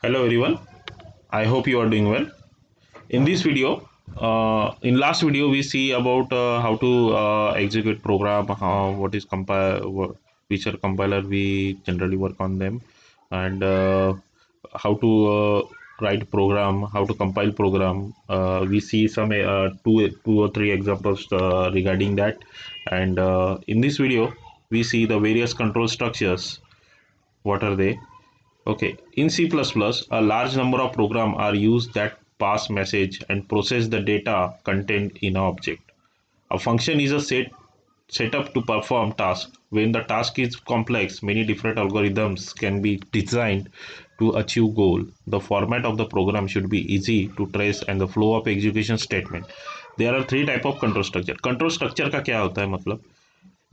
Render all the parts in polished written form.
Hello everyone. I hope you are doing well. In this video, in last video we see about how to execute program, what is compile, which are compiler we generally work on them, and how to write program, how to compile program. We see some two or three examples regarding that, and in this video we see the various control structures. What are they? Okay, in C++, a large number of programs are used that pass message and process the data contained in an object. A function is a set up to perform task. When the task is complex, many different algorithms can be designed to achieve goal. The format of the program should be easy to trace and the flow of execution statement. There are three type of control structure. Control structure का क्या होता है मतलब?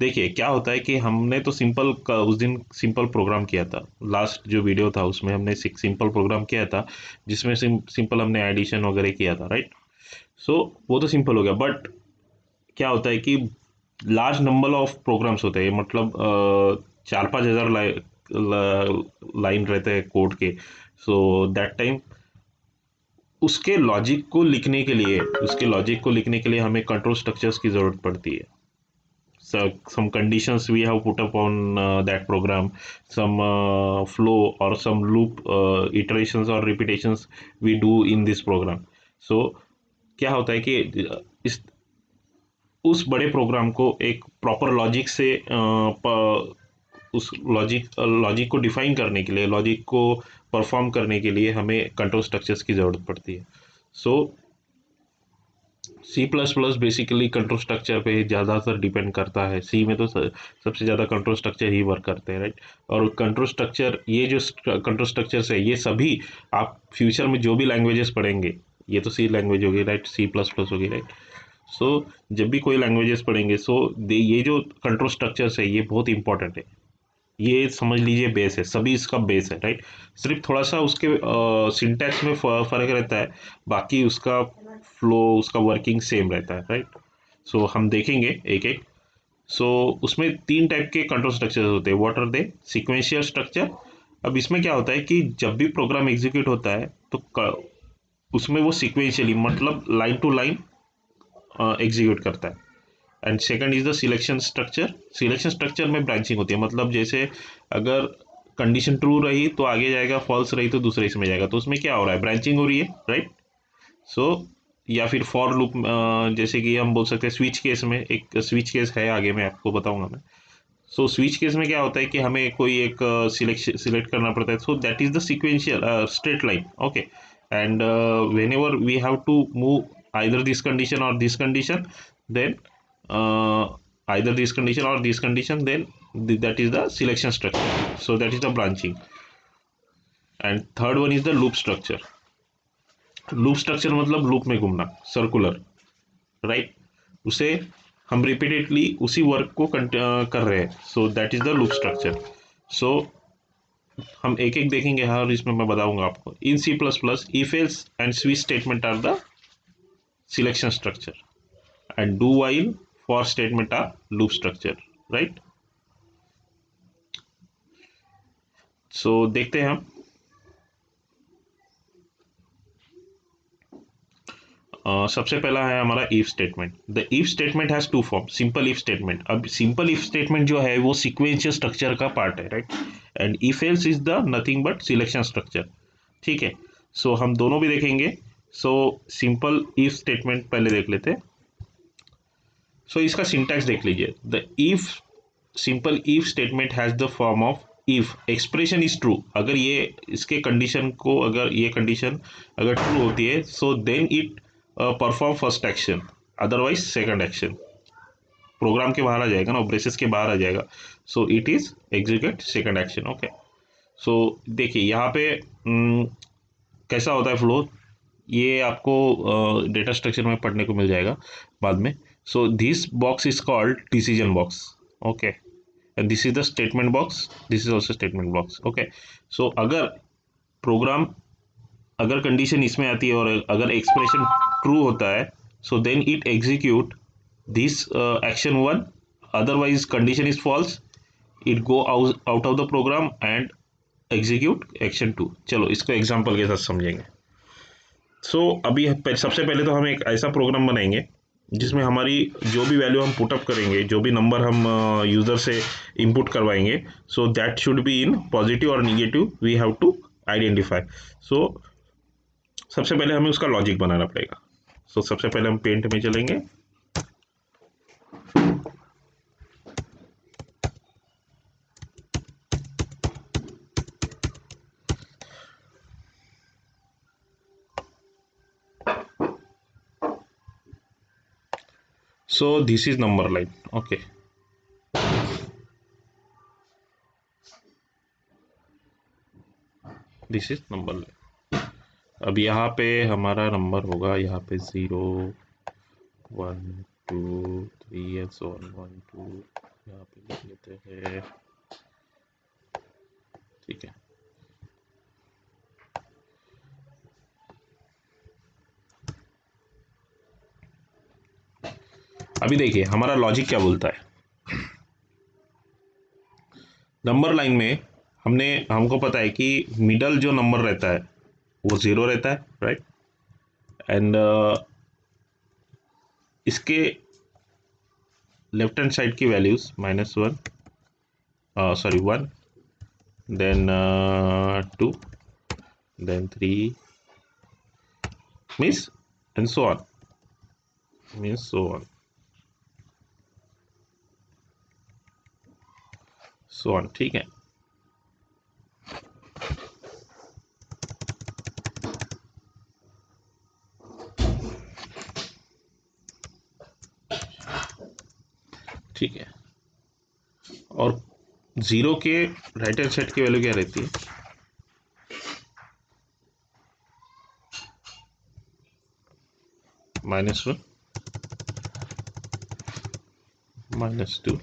देखिए क्या होता है कि हमने तो उस दिन सिंपल प्रोग्राम किया था। लास्ट जो वीडियो था उसमें हमने सिंपल प्रोग्राम किया था, जिसमें सिंपल हमने एडिशन वगैरह किया था, राइट। सो वो तो सिंपल हो गया, बट क्या होता है कि लार्ज नंबर ऑफ प्रोग्राम्स होते हैं, मतलब 4-5 हज़ार लाइन रहते हैं कोड के। सो दैट टाइम उसके लॉजिक को लिखने के लिए हमें कंट्रोल स्ट्रक्चर्स की ज़रूरत पड़ती है। Some conditions we have put up on that program, some flow or some loop iterations or repetitions we do in this program. So क्या होता है कि इस उस बड़े प्रोग्राम को एक प्रॉपर लॉजिक से उस लॉजिक को डिफाइन करने के लिए, लॉजिक को परफॉर्म करने के लिए हमें कंट्रोल स्ट्रक्चर्स की ज़रूरत पड़ती है। So C plus plus basically control structure पे ज़्यादातर डिपेंड करता है। सी में तो सबसे ज़्यादा कंट्रोल स्ट्रक्चर ही वर्क करते हैं, राइट। और कंट्रोल स्ट्रक्चर, ये जो कंट्रोल स्ट्रक्चर्स है, ये सभी आप फ्यूचर में जो भी लैंग्वेजेस पढ़ेंगे, ये तो सी लैंग्वेज होगी, राइट, सी प्लस प्लस होगी, राइट। सो जब भी कोई लैंग्वेजेस पढ़ेंगे, ये जो कंट्रोल स्ट्रक्चर्स है ये बहुत इंपॉर्टेंट है। ये समझ लीजिए बेस है, सभी इसका बेस है, राइट। सिर्फ थोड़ा सा उसके सिंटैक्स में फ़र्क रहता है, बाकी उसका फ्लो, उसका वर्किंग सेम रहता है, राइट। सो हम देखेंगे एक एक। सो उसमें तीन टाइप के कंट्रोल स्ट्रक्चर होते हैं। What are they? Sequential structure. अब इसमें क्या होता है कि जब भी प्रोग्राम एग्जीक्यूट होता है तो उसमें वो सीक्वेंशियली, मतलब लाइन टू लाइन एग्जीक्यूट करता है। And second is the selection structure. Selection structure में ब्रांचिंग होती है, मतलब जैसे अगर कंडीशन ट्रू रही तो आगे जाएगा, फॉल्स रही तो दूसरे इसमें जाएगा, तो उसमें क्या हो रहा है, ब्रांचिंग हो रही है, राइट। सो या फिर फॉर लूप, जैसे कि हम बोल सकते हैं स्विच केस में, एक स्विच केस है, आगे मैं आपको बताऊंगा मैं। सो स्विच केस में क्या होता है कि हमें कोई एक सिलेक्ट करना पड़ता है, so that is the sequential straight line, okay. And whenever we have to move either this condition और this condition, then either this condition or this condition, then that is the selection structure. So that is the branching. And third one is the loop structure. Loop structure मतलब loop में घूमना, circular, right. उसे हम repeatedly उसी work को कर रहे हैं, so that is the loop structure. So हम एक एक देखेंगे, और इसमें मैं बताऊंगा आपको। In C plus plus if else and switch statement are the selection structure, and do while for statement are loop structure, right। so देखते हैं हम। सबसे पहला है हमारा if statement. The if statement has two form, simple if statement. अब simple if statement जो है वो सीक्वेंशियल स्ट्रक्चर का पार्ट है, right. And if else is the nothing but selection structure, ठीक है। सो हम दोनों भी देखेंगे। सो सिंपल इफ स्टेटमेंट पहले देख लेते हैं। सो इसका सिंटैक्स देख लीजिए। The if simple if statement has the form of if expression is true. अगर ये इसके कंडीशन को, अगर ये कंडीशन अगर ट्रू होती है, so then it perform first action, otherwise second action. Program के बाहर आ जाएगा ना, ब्रेसेस के बाहर आ जाएगा, so it is execute second action, okay. So देखिए यहाँ पे कैसा होता है फ्लो, ये आपको डेटा स्ट्रक्चर में पढ़ने को मिल जाएगा बाद में। So this box is called decision box, okay. and this is the statement box, this is also statement box, okay। so अगर कंडीशन इसमें आती है और अगर एक्सप्रेशन ट्रू होता है, so then it execute this action one, otherwise condition is false, it go out of the program and execute action 2। चलो इसको एग्जांपल के साथ समझेंगे। अभी सबसे पहले तो हम एक ऐसा प्रोग्राम बनाएंगे जिसमें हमारी जो भी वैल्यू हम पुटअप करेंगे, जो भी नंबर हम यूज़र से इनपुट करवाएंगे, so that should be in positive और negative, we have to identify. So सबसे पहले हमें उसका लॉजिक बनाना पड़ेगा। सबसे पहले हम पेंट में चलेंगे। This is number line. Okay, this is number line. अब यहाँ पे हमारा नंबर होगा, यहाँ पे 0 1 2 3 एंड सो ऑन 1 2 यहाँ पे लिख लेते हैं। ठीक है, अभी देखिए हमारा लॉजिक क्या बोलता है। नंबर लाइन में हमको पता है कि मिडल जो नंबर रहता है वो 0 रहता है, राइट। एंड इसके लेफ्ट हैंड साइड की values -1, sorry 1, then 2, then 3, means and so on, means so on, so on. ठीक है, ठीक है। और 0 के राइट हैंड साइड की वैल्यू क्या रहती है? -1, -2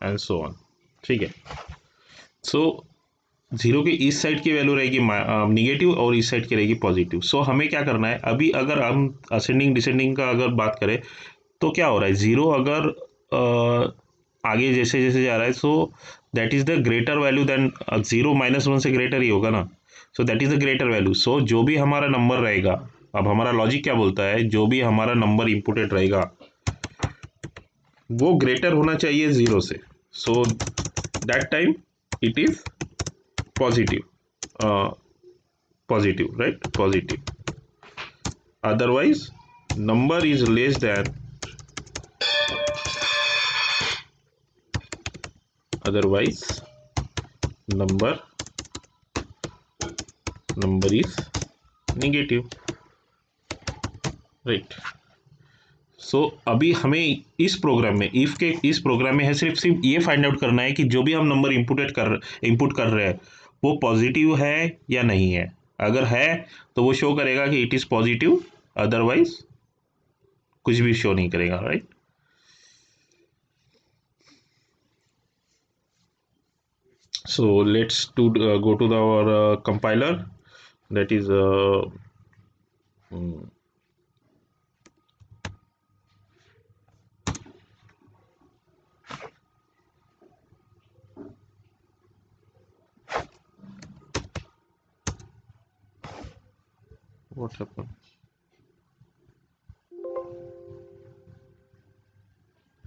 एंड सो ऑन। ठीक है, सो 0 के इस साइड की वैल्यू रहेगी निगेटिव और इस साइड की रहेगी पॉजिटिव। हमें क्या करना है, अभी अगर हम असेंडिंग डिसेंडिंग का अगर बात करें तो क्या हो रहा है, 0 अगर आगे जैसे जैसे जा रहा है, so that is the greater value than 0 -1 से ग्रेटर ही होगा ना। So that is the greater value. जो भी हमारा नंबर रहेगा, अब हमारा लॉजिक क्या बोलता है, जो भी हमारा नंबर इनपुटेड रहेगा वो ग्रेटर होना चाहिए 0 से। So that time it is positive, positive, right, positive. Otherwise number is less than, otherwise number is negative, right. अभी हमें इस प्रोग्राम में, इफ के इस प्रोग्राम में है सिर्फ ये फाइंड आउट करना है कि जो भी हम नंबर इनपुट कर रहे हैं वो पॉजिटिव है या नहीं है। अगर है तो वो शो करेगा कि इट इज पॉजिटिव, अदरवाइज कुछ भी शो नहीं करेगा, right. So let's go to our compiler, that is what happened,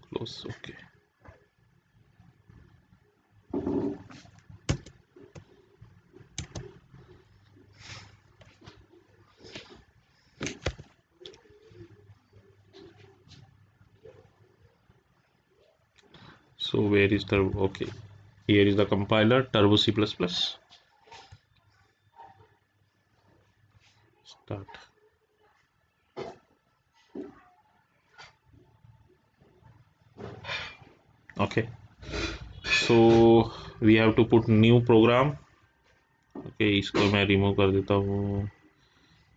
close, okay. So where is the, okay, here is the compiler, Turbo C++. Start. Okay, so we have to put new program. Okay, इसको मैं remove कर देता हूँ।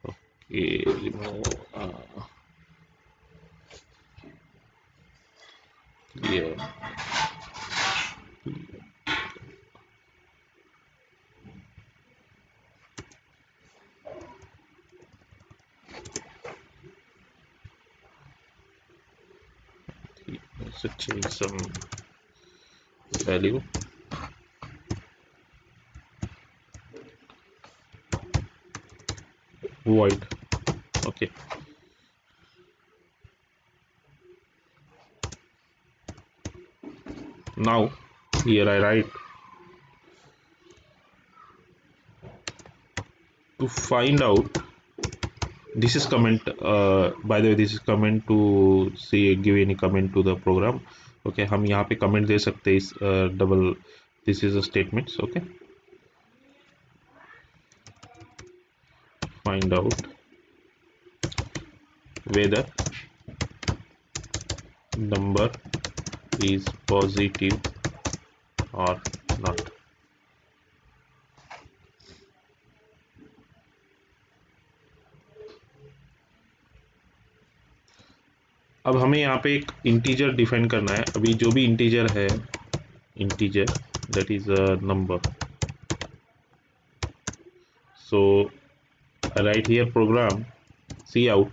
Okay, remove clear. Let's change some value. void. Okay, now here I write to find out. This is comment, by the way this is comment to see give any comment to the program. Okay, हम यहाँ पे comment दे सकते हैं इस double, this is a statements. Okay, find out whether number is positive or not. अब हमें यहाँ पे एक इंटीजर डिफाइन करना है. अभी जो भी इंटीजर है, integer that is a number. So right here program cout.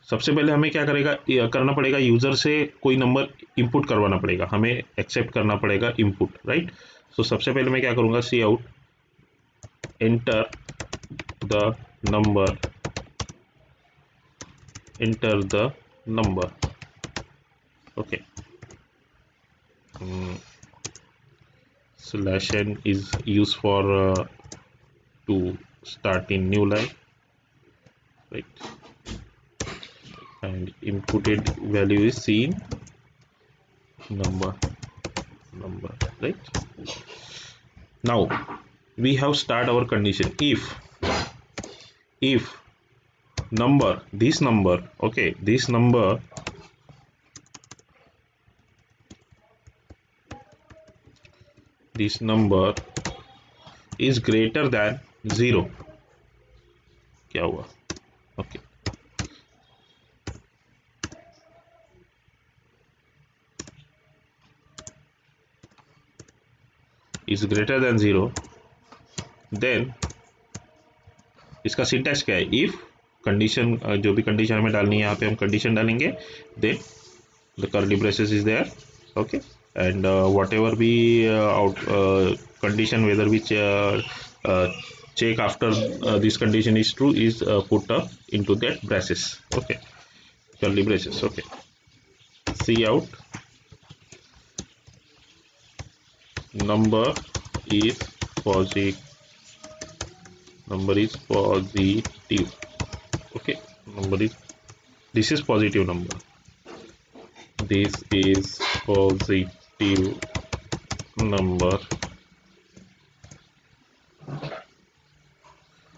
सबसे पहले हमें क्या करना पड़ेगा, यूजर से कोई नंबर इनपुट करवाना पड़ेगा, हमें एक्सेप्ट करना पड़ेगा इनपुट, राइट. सो सबसे पहले मैं क्या करूँगा, cout enter the number, enter the number. Okay, slash n is used for to start in new line, right, and inputted value is seen number, right. Now we have start our condition. If number, this number, okay, this number is greater than 0. क्या हुआ, okay, is greater than 0, then इसका syntax क्या है, if condition, जो भी condition हमें डालनी है यहाँ पे हम कंडीशन डालेंगे, then the curly braces is there. Okay, and whatever be out condition, whether we check after this condition is true, is put up into that braces. Okay, curly braces. Okay, see out number is positive. Okay, this is positive number, this is positive number.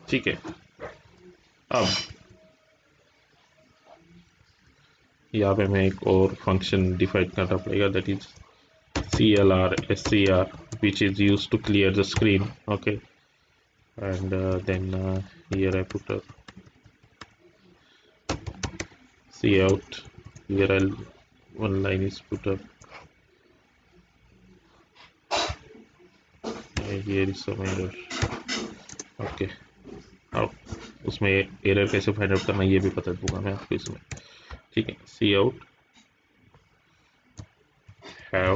ठीक है. अब यहाँ पे हमें एक और function define करना पड़ेगा, that is CLR SCR, which is used to clear the screen. Okay, and then here I put a C out. Here one line is put up. Here is some error. Okay, अब उसमें error कैसे find out करना ये भी बता दूंगा मैं आपको इसमें. ठीक है, cout have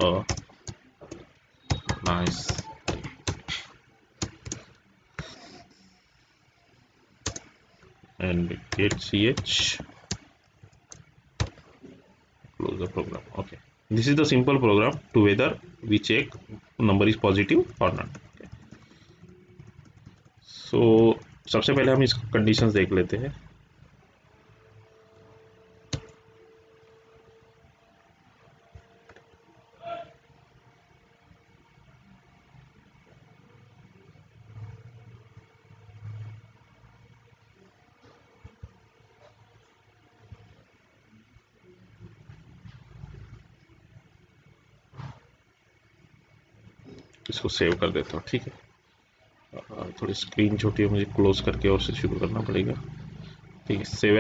a nice and get ch, close the program. Okay, this is the simple program to whether we check number is positive or not. Okay. So सबसे पहले हम इस कंडीशंस देख लेते हैं. इसको सेव कर देता हूँ. ठीक है, थोड़ी स्क्रीन छोटी है, मुझे क्लोज करके और से शुरू करना पड़ेगा. ठीक है, सेव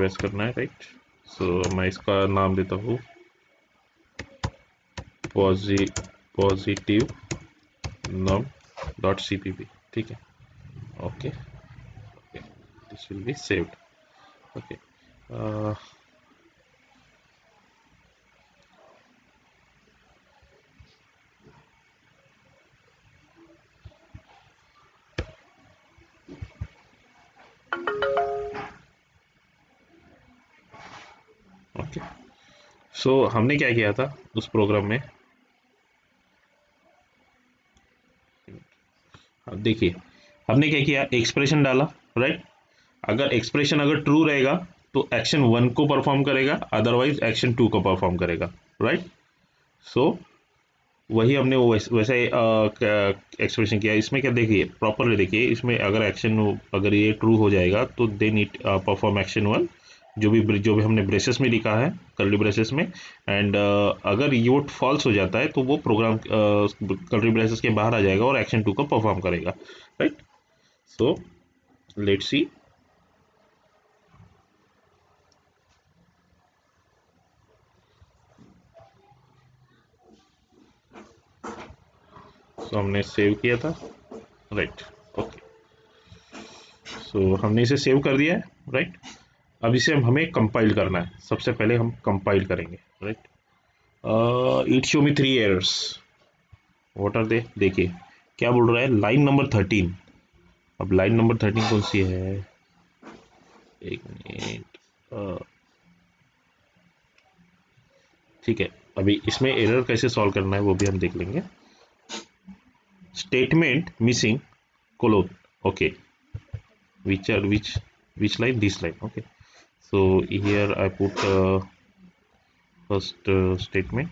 एज करना है, राइट. सो मैं इसका नाम देता हूँ पॉजिटिव नम डॉट cpp. ठीक है, okay, this will be saved. Okay, so हमने क्या किया था उस प्रोग्राम में, अब देखिए हमने क्या किया, एक्सप्रेशन डाला, राइट। अगर एक्सप्रेशन अगर ट्रू रहेगा तो एक्शन 1 को परफॉर्म करेगा, अदरवाइज एक्शन 2 को परफॉर्म करेगा, राइट। सो वही हमने वो वैसा एक्सप्रेशन किया। इसमें क्या देखिए, प्रॉपरली देखिए, इसमें अगर एक्शन, अगर ये ट्रू हो जाएगा तो देन इट परफॉर्म एक्शन 1, जो भी हमने ब्रेसेस में लिखा है, कर्ली ब्रेसेस में। एंड अगर ये फॉल्स हो जाता है तो वो प्रोग्राम कर्ली ब्रेसेस के बाहर आ जाएगा और एक्शन 2 को परफॉर्म करेगा, राइट। So let's see. सो हमने सेव किया था, राइट, ओके। सो हमने इसे सेव कर दिया है, राइट। अब इसे हमें कंपाइल करना है। सबसे पहले हम कंपाइल करेंगे, right. It show me 3 errors. What are they? देखिए क्या बोल रहा है, लाइन नंबर 13। अब लाइन नंबर 13 कौन सी है, एक मिनट, ठीक है। अभी इसमें एरर कैसे सॉल्व करना है वो भी हम देख लेंगे। Statement missing colon, okay, which line, this line, okay. So here I put first statement.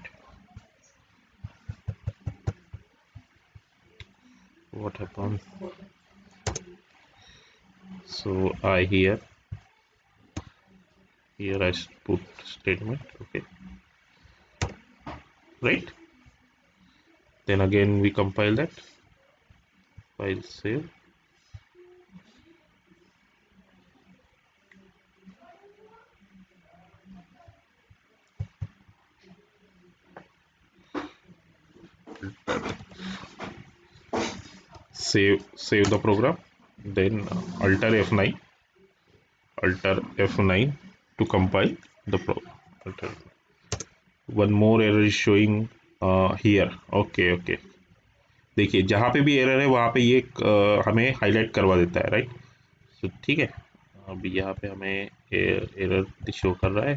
What happened? So I here I put statement, okay, right. Then again we compile that, file save. Save the program, then alter F9 to compile the program. One more error is showing here, okay, okay. देखिए जहाँ पे भी error है वहाँ पे ये हमें highlight करवा देता है, राइट। तो ठीक है, अभी यहाँ पे हमें एरर शो कर रहा है।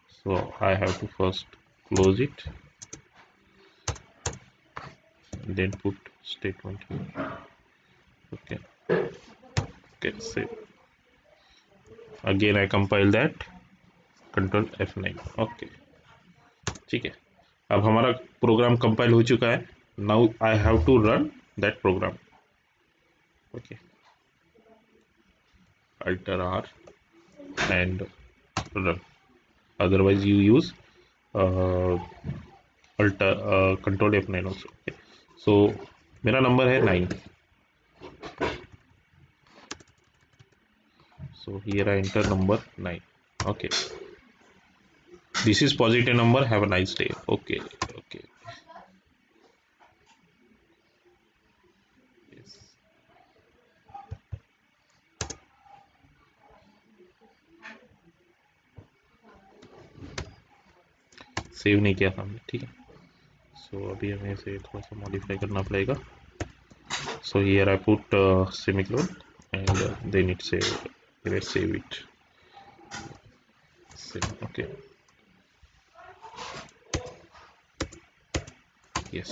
So I have to first close it, then put statement here, okay, okay, save. Again I compile that, control F9, okay, ठीक है। अब हमारा प्रोग्राम कंपाइल हो चुका है। Now I have to run that program, okay, alter R and run, otherwise you use alter control F9 also, okay. So मेरा number है 9, so here I enter number 9, okay. This is positive number, have a nice day, okay, okay, yes. Save नहीं किया था हमने, ठीक है। सो अभी हमें इसे थोड़ा सा मॉडिफाई करना पड़ेगा। So here I put semicolon and then it save, let's save it, save, okay, yes.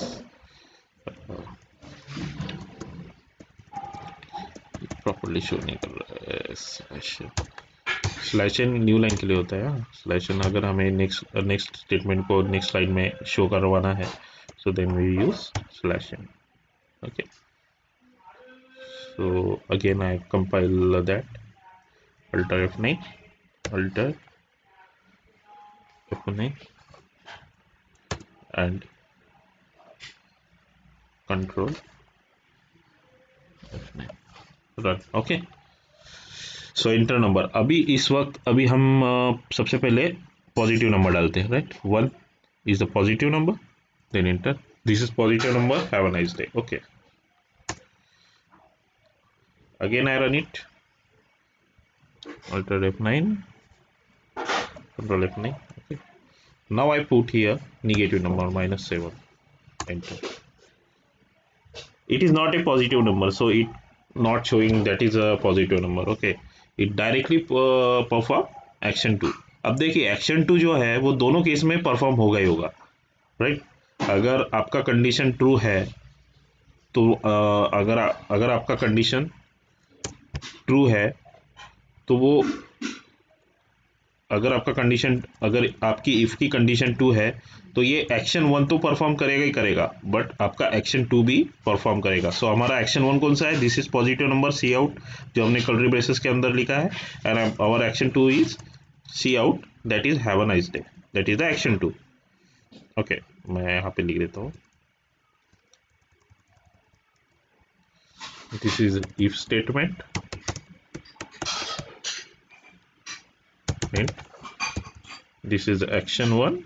Properly show नहीं कर रहा है, स्लैश एन न्यू लाइन के लिए होता है। स्लैश एन अगर हमें नेक्स्ट स्टेटमेंट को नेक्स्ट लाइन में शो करवाना है, so then we use slash n, okay. So again I compile that, alter F9, alter F9 and control F9, run, okay. So inter number, अभी इस वक्त अभी हम सबसे पहले पॉजिटिव नंबर डालते हैं, right. 1 is the positive number, then enter, this is positive number, have a nice day, okay. Again I run it, alter F9, control F9, okay. Now I put here negative number -7, enter. It is not a positive number, so it not showing that is a positive number, okay. It directly perform action 2, अब देखिए action to जो है वो दोनों case में perform होगा ही होगा, राइट। अगर आपका कंडीशन ट्रू है तो अगर आपका कंडीशन ट्रू है तो वो, अगर आपकी इफ की कंडीशन ट्रू है तो ये एक्शन वन तो परफॉर्म करेगा ही करेगा, बट आपका एक्शन टू भी परफॉर्म करेगा। सो हमारा एक्शन वन कौन सा है? This is positive number cout, जो हमने कर्ली ब्रेसेस के अंदर लिखा है, and our action two is cout, that is have a nice day, that is the action two. Okay, मैं यहाँ पे लिख देता हूँ, this is if statement and this is action one,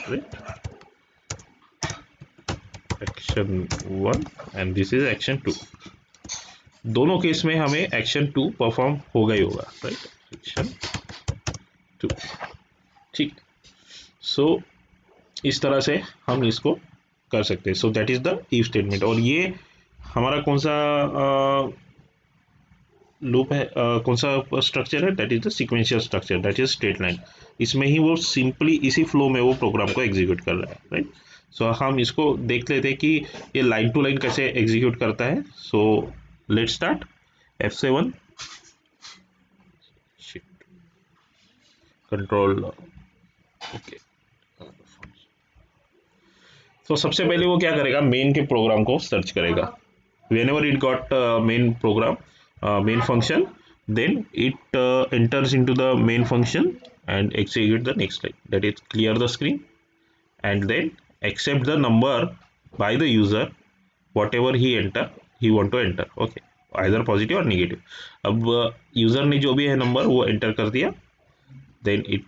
right? Action one and this is action two। दोनों case में हमें action to perform होगा ही होगा, राइट। एक्शन टू, ठीक। सो इस तरह से हम इसको कर सकते हैं। So that is the if statement. और ये हमारा कौन सा लूप है, कौन सा स्ट्रक्चर है? That is the sequential structure, that is straight line. इसमें ही वो सिंपली इसी फ्लो में वो प्रोग्राम को एग्जीक्यूट कर रहा है, राइट। सो हम इसको देख लेते हैं कि ये लाइन टू लाइन कैसे एग्जीक्यूट करता है। So let's start. F7 control, okay. तो सबसे पहले वो क्या करेगा, मेन के प्रोग्राम को सर्च करेगा। whenever it got main program, main function, then it enters into the main function and execute the next line, that is clear the screen and then accept the number by the user, whatever he want to enter, okay, either positive or negative। अब user ने जो भी है number वो enter कर दिया, then it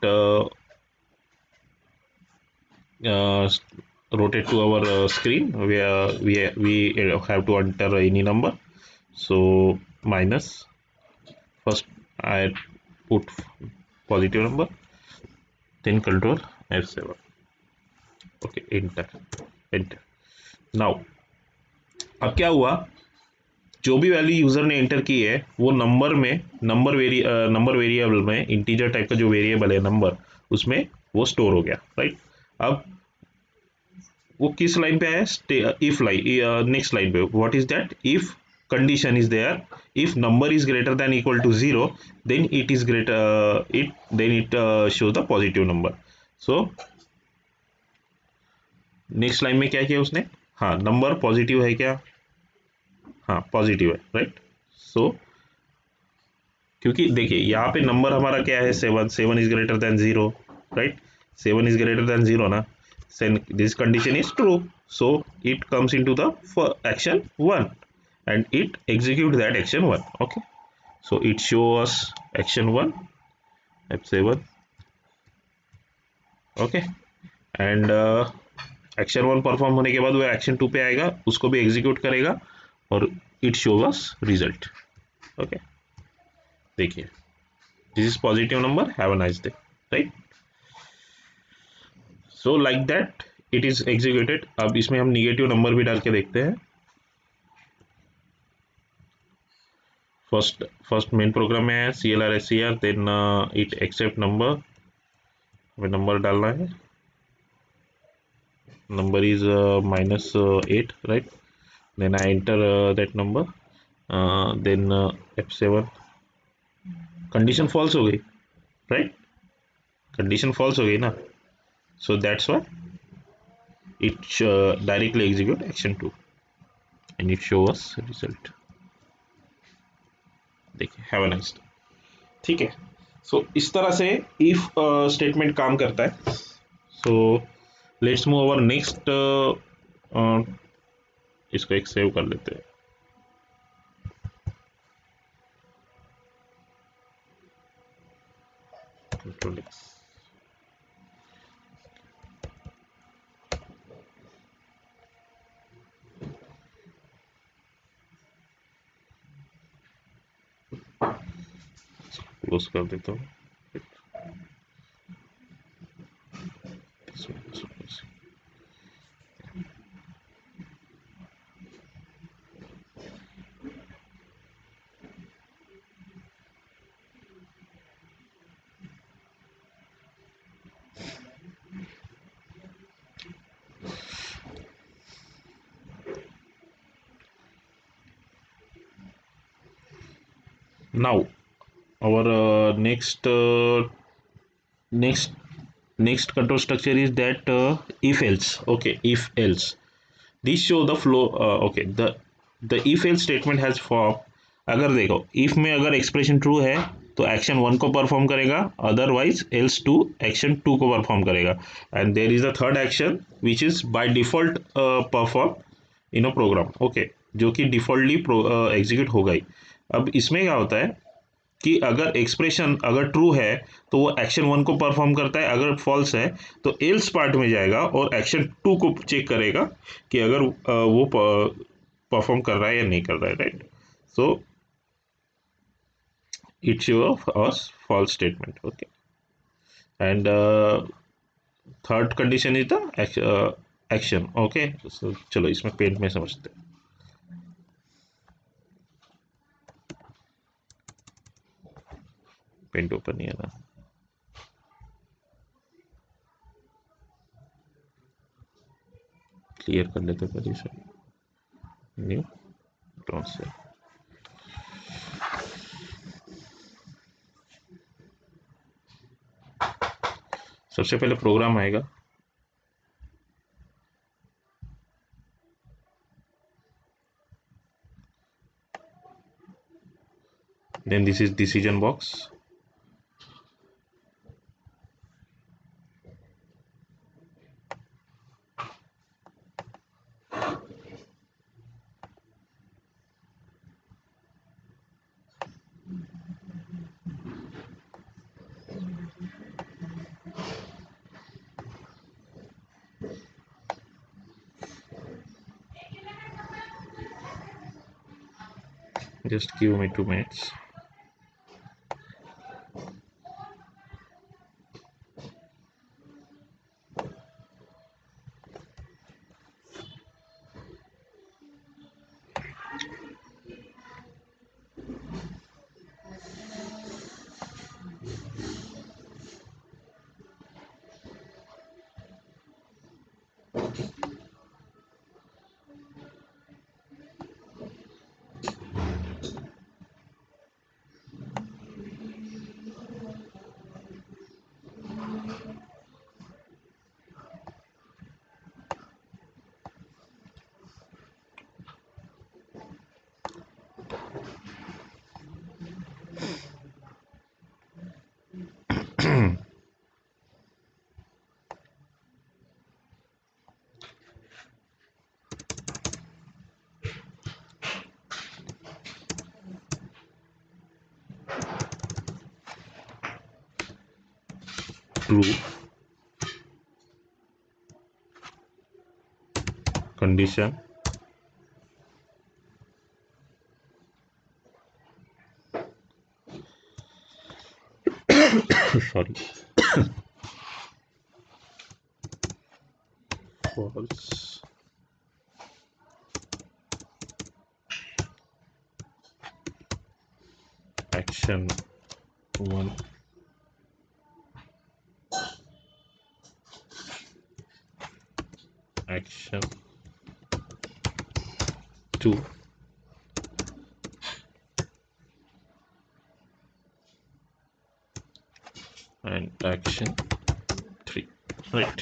rotate to our screen where we have to enter any number। So minus, first I put positive number, then control F7, okay, enter। now अब क्या हुआ, जो भी वैल्यू यूजर ने एंटर की है वो नंबर वेरिएबल में, इंटीजर टाइप का जो वेरिएबल है नंबर, उसमें वो स्टोर हो गया, राइट। अब वो किस लाइन पे आया? इफ लाइन, नेक्स्ट लाइन पे। What is that? If condition is there, if number is greater than equal to 0, then it shows the positive number। so next line में क्या किया उसने? हाँ, नंबर पॉजिटिव है क्या? हाँ, पॉजिटिव है, राइट। सो क्योंकि देखिए यहाँ पे नंबर हमारा क्या है? 7 is greater then 0, right. 7 is greater then 0 ना, this condition is true, so it comes into the action 1 and it execute that action 1, okay। so it shows action 1 F7, okay, and action 1 perform होने के बाद वो action 2 पे आएगा, उसको भी execute करेगा और it shows us result, okay. देखिए this is positive number, have a nice day, right. So like that it is executed. अब इसमें हम निगेटिव नंबर भी डाल के देखते हैं। फर्स्ट मेन प्रोग्राम में है CLR then it accept number, हमें नंबर डालना है, number is -8, right. Then I enter that number, then F7, condition false हो गई, राइट। कंडीशन फॉल्स हो गई ना, so that's why it directly execute action 2 and it show us result. देखिए have a nice day, ठीक है। सो इस तरह से इफ स्टेटमेंट काम करता है। So let's move over next, इसको एक सेव कर लेते हैं। कंट्रोल एक्स, क्लोज कर देता हूँ। Now our next next control structure is that if else. Okay, if else. These show the flow. Okay, the if else statement has form. अगर देखो if में अगर एक्सप्रेशन ट्रू है तो एक्शन वन को परफॉर्म करेगा, otherwise else two action two को perform करेगा, and there is a third action which is by default perform in a program. Okay, जो कि डिफॉल्टली एग्जीक्यूट होगा ही। अब इसमें क्या होता है कि अगर एक्सप्रेशन अगर ट्रू है तो वो एक्शन वन को परफॉर्म करता है, अगर फॉल्स है तो एल्स पार्ट में जाएगा और एक्शन टू को चेक करेगा कि अगर वो परफॉर्म कर रहा है या नहीं कर रहा है, right. So it show us false statement. Okay, and third condition is the action. Okay, चलो इसमें पेंट में समझते हैं। पेंट ओपन नहीं है ना, क्लियर कर लेते पहले से। न्यू ट्रांसफर, सबसे पहले प्रोग्राम आएगा, then this is decision box, just give me 2 minutes। True condition, sorry, false, action one, action two, and action three, right।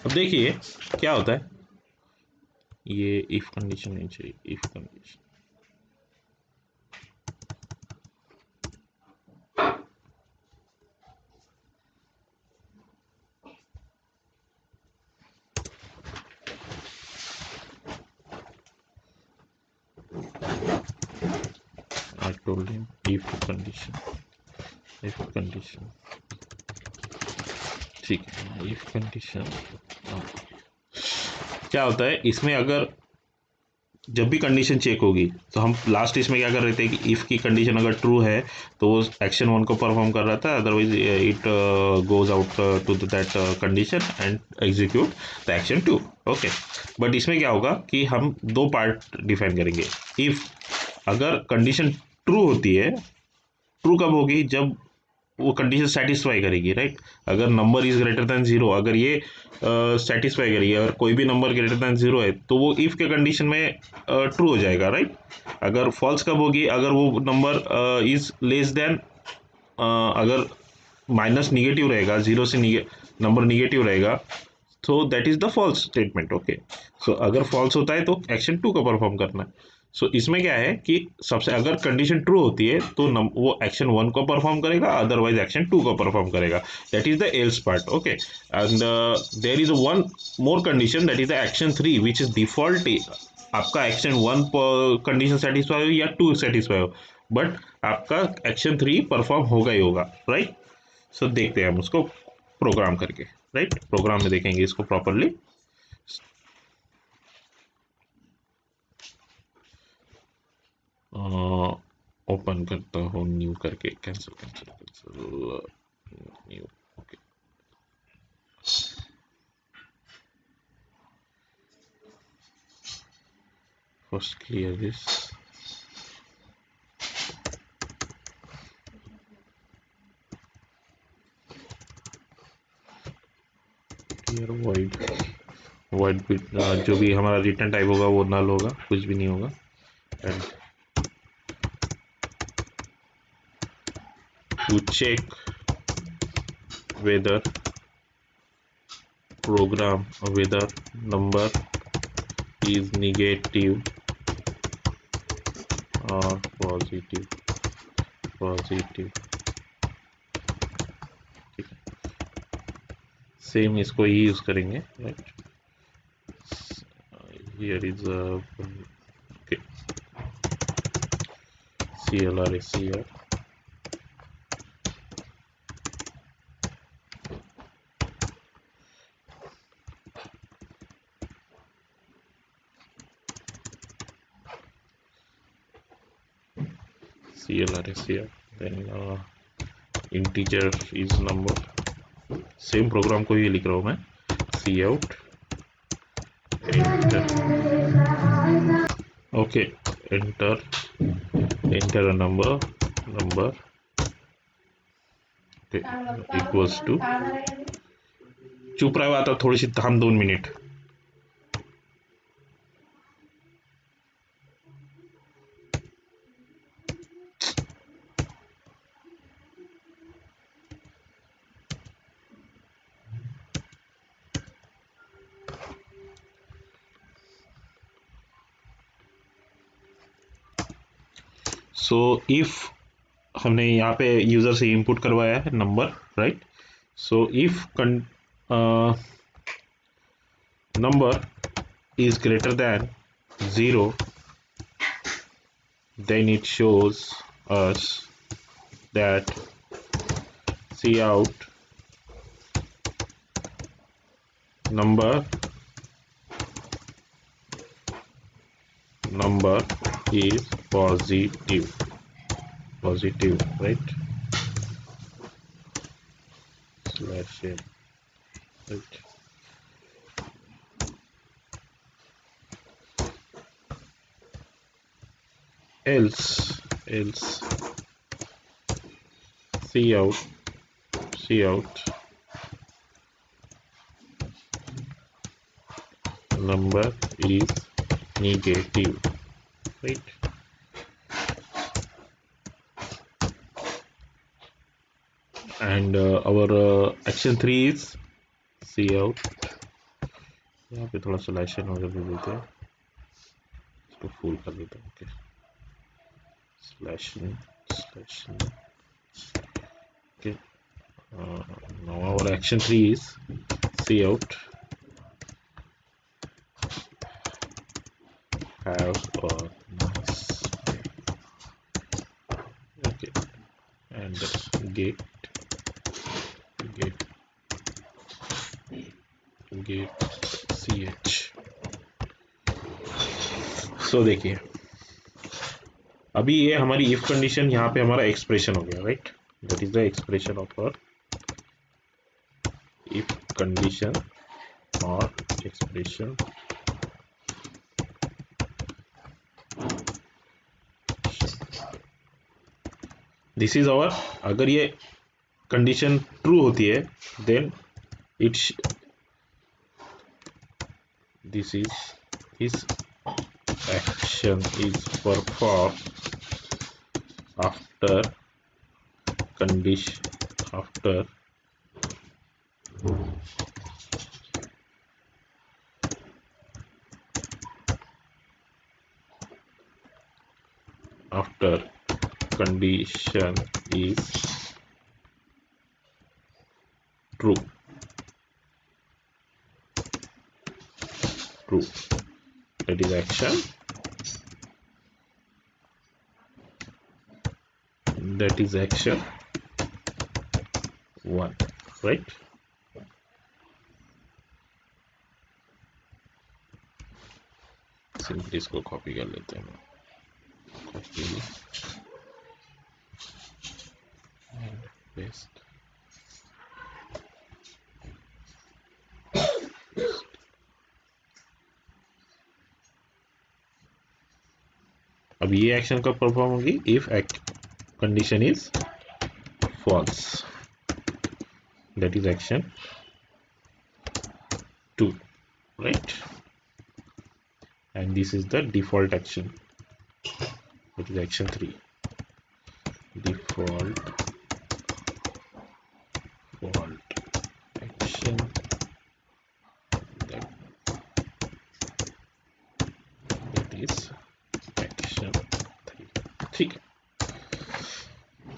अब देखिए क्या होता है, ये इफ कंडीशन नहीं चाहिए, if condition I told him if condition, if condition, ठीक है, if condition। क्या होता है इसमें, अगर जब भी कंडीशन चेक होगी तो हम लास्ट इसमें क्या कर रहे थे कि इफ़ की कंडीशन अगर ट्रू है तो वो एक्शन वन को परफॉर्म कर रहा था, otherwise it goes out to that condition and execute the action two. Okay, but इसमें क्या होगा कि हम दो पार्ट डिफाइन करेंगे। इफ़ अगर कंडीशन ट्रू होती है, ट्रू कब होगी, जब वो कंडीशन सेटिस्फाई करेगी, राइट। अगर number is greater than zero, अगर ये सेटिस्फाई करेगी, अगर कोई भी नंबर ग्रेटर देन जीरो है तो वो इफ के कंडीशन में ट्रू हो जाएगा, राइट। अगर फॉल्स कब होगी, अगर वो नंबर इज लेस देन, अगर माइनस निगेटिव रहेगा, जीरो से नंबर निगेटिव रहेगा, तो that is the false statement. Okay, so अगर फॉल्स होता है तो एक्शन टू का परफॉर्म करना है। सो इसमें क्या है कि सबसे अगर कंडीशन ट्रू होती है तो वो एक्शन वन को परफॉर्म करेगा, अदरवाइज एक्शन टू को परफॉर्म करेगा। That is the else part. Okay, and there is one more condition, that is the action three which is default. आपका एक्शन वन कंडीशन सेटिस्फाई हो या two satisfy हो, but आपका action three perform होगा ही होगा, right. सो देखते हैं हम उसको प्रोग्राम करके, राइट। प्रोग्राम में देखेंगे इसको प्रॉपरली। ओपन करता हूँ न्यू करके, cancel cancel cancel, new. Okay, first clear this, clear void. Void जो भी हमारा रिटर्न टाइप होगा वो नल होगा, कुछ भी नहीं होगा। And to check whether program whether number is negative or positive, positive. Same इसको ही यूज करेंगे, right. Here is okay, CLR is CR, CLR is CR, then integer is number। Same program को ही लिख रहा हूँ मैं। Cout enter, okay, enter enter a number equals to, चुप रहा आता थोड़ी सी थांब 2 मिनिट। सो इफ हमने यहाँ पे यूजर से इनपुट करवाया है number, right. So if number is greater than 0, then it shows us that cout number is positive, right, slash n, right. else cout number is negative, right. And our action 3 is cout, यहाँ पे थोड़ा selection वगैरह दे देते हैं, इसको full कर देते हैं। Okay, slashing okay. Now our action 3 is cout have a nice, okay, and get ch। सो देखिए अभी ये हमारी इफ कंडीशन, यहाँ पे हमारा एक्सप्रेशन हो गया, right. That is the expression of our if condition और एक्सप्रेशन। दिस इज आवर, अगर ये कंडीशन ट्रू होती है then it this is his action is performed after condition after condition is true that is action one, right? Simply इसको copy कर लेते हैं, copy and paste. अब ये एक्शन कब परफॉर्म होगी? If condition is false, that is action 2, right? And this is the default action, that is action 3, default action that is action 3, ठीक है।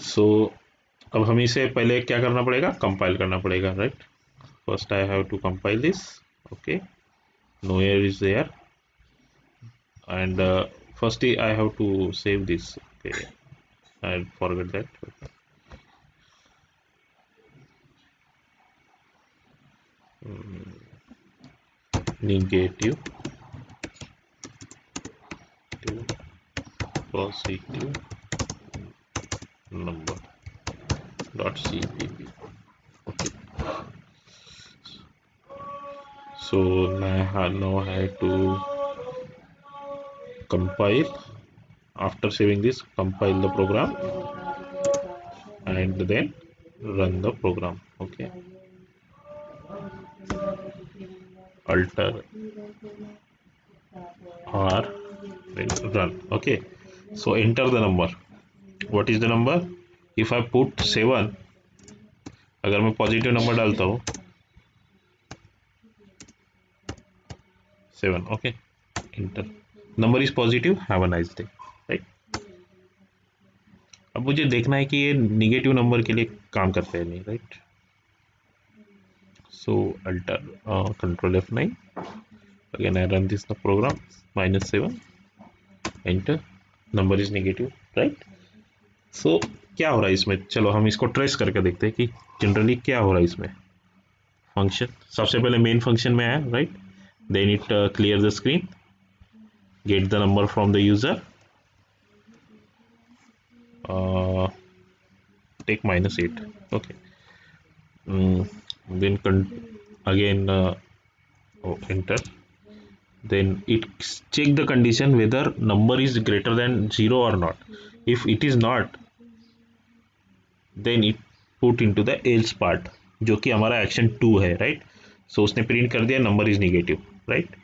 सो अब हमें इसे पहले क्या करना पड़ेगा? कंपाइल करना पड़ेगा, right? First I have to compile this, okay, no error is there, and firstly I have to save this, okay, I forgot that, okay. Negative to positive number dot cpp, okay. So now I have to compile. After saving this, compile the program and then run the program, okay. Alter R, then run, okay. So enter the number. What is the number? If I put 7, अगर मैं positive number डालता हूँ 7, okay, inter, number is positive, have a nice day, right? अब मुझे देखना है कि ये निगेटिव नंबर के लिए काम करता है नहीं, right? So alter control F9, again I run this program, -7, enter, number is negative, right? So क्या हो रहा है इसमें? चलो हम इसको ट्रेस करके देखते हैं कि जनरली क्या हो रहा है इसमें। फंक्शन सबसे पहले मेन फंक्शन में है, right? Then it clear the screen, get the number from the user, take -8, okay. Then again enter, then it check the condition whether number is greater than 0 or not. If it is not, then it put into the else part, जो कि हमारा action 2 है, right? सो उसने print कर दिया number is negative, right?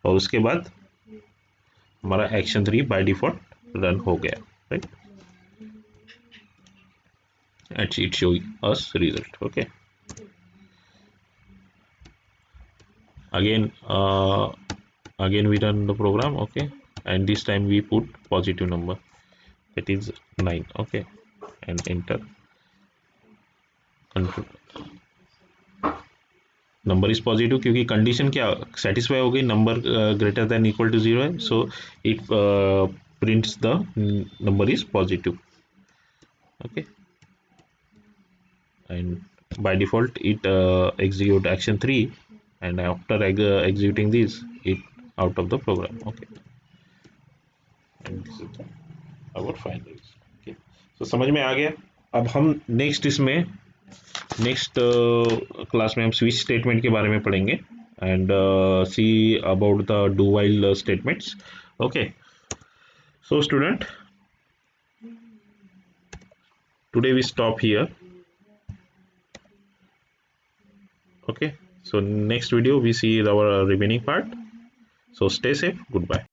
और उसके बाद हमारा एक्शन 3 बाय डिफॉल्ट रन हो गया, right? and it show us result, okay. Again we run the program, okay, and this time we put positive number, that is 9, okay, and enter, control, number is positive क्योंकि condition क्या satisfy हो गई, number greater than equal to 0 है, so it prints the number is positive, okay, and by default it execute action 3, and after executing this it out of the program, okay, and this is our final, okay. So समझ में आ गया? अब हम next class में हम switch statement के बारे में पढ़ेंगे and see about the do while statements, okay. So student, today we stop here Okay, so next video we see our remaining part. So stay safe. Goodbye.